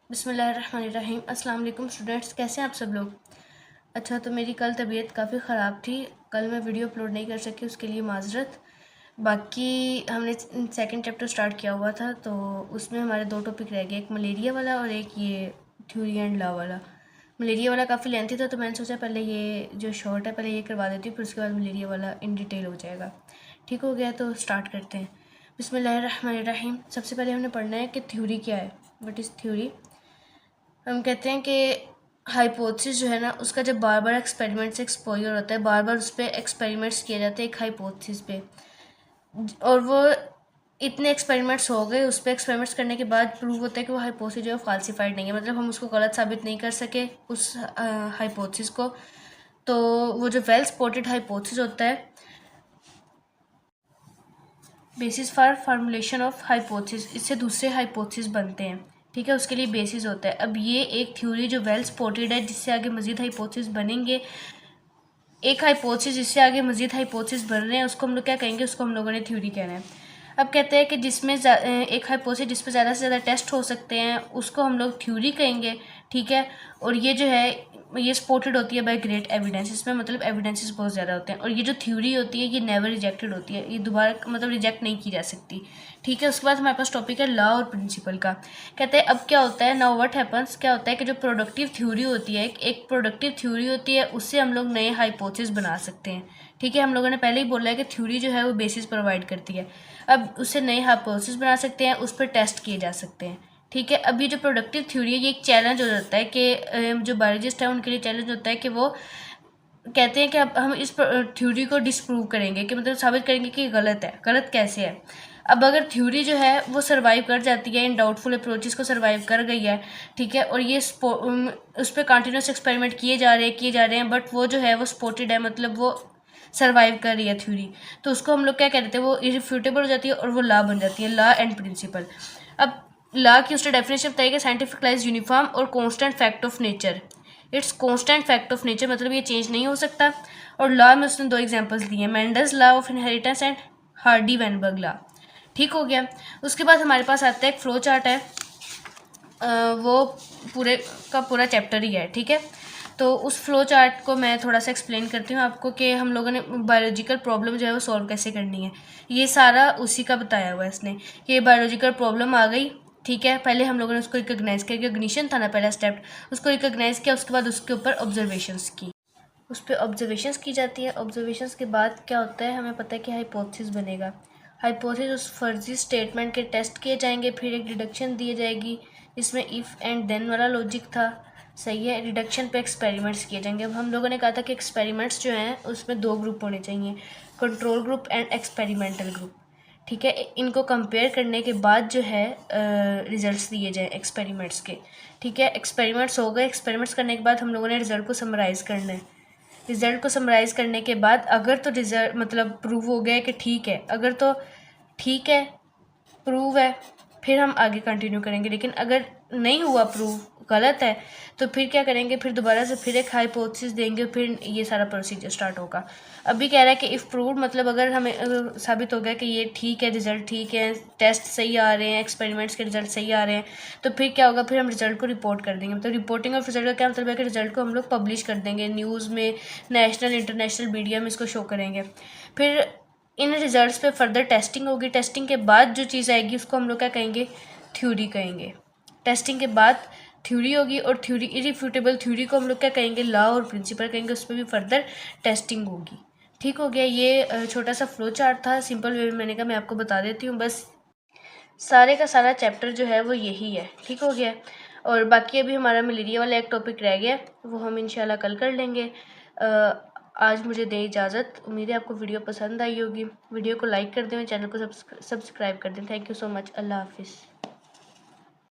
बिस्मिल्लाहिर्रहमानिर्रहीम। अस्सलाम वालेकुम स्टूडेंट्स, कैसे हैं आप सब लोग। अच्छा, तो मेरी कल तबीयत काफ़ी ख़राब थी, कल मैं वीडियो अपलोड नहीं कर सकी, उसके लिए माजरत। बाकी हमने सेकंड चैप्टर स्टार्ट किया हुआ था, तो उसमें हमारे दो टॉपिक रह गए, एक मलेरिया वाला और एक ये थ्योरी एंड लॉ वाला। मलेरिया वाला काफ़ी लेंथी था, तो मैंने सोचा पहले ये जो शॉर्ट है पहले ये करवा देती हूँ, फिर उसके बाद मलेरिया वाला इन डिटेल हो जाएगा। ठीक हो गया, तो स्टार्ट करते हैं। बिस्मिल्लाहिर्रहमानिर्रहीम। सबसे पहले हमने पढ़ना है कि थ्योरी क्या है, व्हाट इज़ थ्योरी। हम कहते हैं कि हाइपोथेसिस जो है ना, उसका जब बार बार एक्सपेरिमेंट से एक्सपोजर होता है, बार बार उस पर एक्सपेरिमेंट्स किए जाते हैं एक हाइपोथेसिस पे, और वो इतने एक्सपेरिमेंट्स हो गए, उस पर एक्सपेरिमेंट्स करने के बाद प्रूव होता है कि वो हाइपोथेसिस जो है फाल्सीफाइड नहीं है, मतलब हम उसको गलत साबित नहीं कर सके उस हाइपोथेसिस को। तो वो जो वेल सपोर्टेड हाइपोथेसिस होता है, basis for formulation of hypothesis, इससे दूसरे हाइपोथेसिस बनते हैं। ठीक है, उसके लिए बेसिस होता है। अब ये एक थ्योरी जो वेल सपोर्टेड है, जिससे आगे मजीद हाइपोथेसिस बनेंगे, एक हाइपोथेसिस जिससे आगे मजीद हाइपोथेसिस बन रहे हैं, उसको हम लोग क्या कहेंगे, उसको हम लोगों ने थ्योरी कहना है। अब कहते हैं कि जिसमें एक हाइपोथेसिस जिस पर ज़्यादा से ज़्यादा टेस्ट हो सकते हैं, उसको हम लोग थ्योरी कहेंगे। ठीक है, और ये जो है ये सपोर्टेड होती है बाय ग्रेट एविडेंस, इसमें मतलब एविडेंसेस बहुत ज़्यादा होते हैं, और ये जो थ्योरी होती है ये नेवर रिजेक्टेड होती है, ये दोबारा मतलब रिजेक्ट नहीं की जा सकती। ठीक है, उसके बाद हमारे पास टॉपिक है लॉ और प्रिंसिपल का। कहते हैं अब क्या होता है, नाउ व्हाट हैपन्स, क्या होता है कि जो प्रोडक्टिव थ्योरी होती है, एक प्रोडक्टिव थ्योरी होती है, उससे हम लोग नए हाइपोथेसिस बना सकते हैं। ठीक है, हम लोगों ने पहले ही बोला है कि थ्योरी जो है वो बेसिस प्रोवाइड करती है। अब उससे नए हाइपोथेसिस बना सकते हैं, उस पर टेस्ट किए जा सकते हैं। ठीक है, अब ये जो प्रोडक्टिव थ्योरी है ये एक चैलेंज हो जाता है कि जो बायोलॉजिस्ट है उनके लिए चैलेंज होता है कि वो कहते हैं कि अब हम इस थ्योरी को डिसप्रूव करेंगे, कि मतलब साबित करेंगे कि गलत है। गलत कैसे है? अब अगर थ्योरी जो है वो सर्वाइव कर जाती है, इन डाउटफुल अप्रोचेस को सर्वाइव कर गई है, ठीक है, और ये उस पर कंटिन्यूस एक्सपेरिमेंट किए जा रहे हैं, बट वो जो है वो सपोर्टेड है, मतलब वो सर्वाइव कर रही है थ्योरी, तो उसको हम लोग क्या कहते हैं, वो इरिफ्यूटेबल हो जाती है और वो लॉ बन जाती है, लॉ एंड प्रिंसिपल। अब लॉ की उसने डेफिनेशन बताई, साइंटिफिक लॉ इज यूनिफॉर्म और constant fact of nature. It's constant fact of nature, मतलब ये चेंज नहीं हो सकता। और लॉ में उसने दो एग्जांपल्स दिए, Mendel's law of inheritance and Hardy Weinberg law. ठीक हो गया, उसके बाद हमारे पास आता है एक फ्लो चार्ट है, वो पूरे का पूरा चैप्टर ही है। ठीक है, तो उस फ्लो चार्ट को मैं थोड़ा सा एक्सप्लेन करती हूँ आपको कि हम लोगों ने बायोलॉजिकल प्रॉब्लम जो है वो सॉल्व कैसे करनी है। ये सारा उसी का बताया हुआ है इसने, कि ये बायोलॉजिकल प्रॉब्लम आ गई। ठीक है, पहले हम लोगों ने उसको रिकोगनाइज किया, रिकोगनिशन था ना पहला स्टेप, उसको रिकोगनाइज किया, उसके बाद उसके ऊपर ऑब्जर्वेशंस की, उस पर ऑब्जर्वेशंस की जाती है। ऑब्जर्वेशंस के बाद क्या होता है, हमें पता है कि हाइपोथेसिस बनेगा। हाइपोथेसिस उस फर्जी स्टेटमेंट के टेस्ट किए जाएंगे, फिर एक डिडक्शन दी जाएगी, इसमें इफ़ एंड देन वाला लॉजिक था। सही है, डिडक्शन पे एक्सपेरिमेंट्स किए जाएंगे। अब हम लोगों ने कहा था कि एक्सपेरिमेंट्स जो हैं उसमें दो ग्रुप होने चाहिए, control group and experimental group. ठीक है, इनको कंपेयर करने के बाद जो है रिजल्ट्स दिए जाए एक्सपेरिमेंट्स के। ठीक है, एक्सपेरिमेंट्स हो गए, एक्सपेरिमेंट्स करने के बाद हम लोगों ने रिजल्ट को समराइज़ करना है। रिज़ल्ट को समराइज़ करने के बाद अगर तो रिज़ल्ट मतलब प्रूव हो गया कि ठीक है, अगर तो ठीक है, प्रूव है, फिर हम आगे कंटिन्यू करेंगे। लेकिन अगर नहीं हुआ प्रूव, गलत है, तो फिर क्या करेंगे, फिर दोबारा से फिर एक हाइपोथेसिस देंगे, फिर ये सारा प्रोसीजर स्टार्ट होगा। अभी कह रहा है कि इफ़ प्रूव, मतलब अगर हमें साबित हो गया कि ये ठीक है, रिजल्ट ठीक है, टेस्ट सही आ रहे हैं, एक्सपेरिमेंट्स के रिजल्ट सही आ रहे हैं, तो फिर क्या होगा, फिर हम रिजल्ट को रिपोर्ट कर देंगे। मतलब रिपोर्टिंग ऑफ रिजल्ट का क्या मतलब है कि रिजल्ट को हम लोग पब्लिश कर देंगे न्यूज़ में, नेशनल इंटरनेशनल मीडिया में इसको शो करेंगे। फिर इन रिजल्ट्स पे फर्दर टेस्टिंग होगी, टेस्टिंग के बाद जो चीज़ आएगी उसको हम लोग क्या कहेंगे, थ्योरी कहेंगे। टेस्टिंग के बाद थ्योरी होगी, और थ्योरी इरिफ्यूटेबल थ्योरी को हम लोग क्या कहेंगे, लॉ और प्रिंसिपल कहेंगे, उस पर भी फर्दर टेस्टिंग होगी। ठीक हो गया, ये छोटा सा फ्लो चार्ट था, सिंपल वे में मैंने कहा मैं आपको बता देती हूँ, बस सारे का सारा चैप्टर जो है वो यही है। ठीक हो गया, और बाकी अभी हमारा मलेरिया वाला एक टॉपिक रह गया, वो हम इंशाल्लाह कल कर लेंगे। आज मुझे दे इजाज़त, उम्मीद है आपको वीडियो पसंद आई होगी। वीडियो को लाइक कर दें, चैनल को सब्सक्राइब कर दें। थैंक यू सो मच, अल्लाह हाफिज़।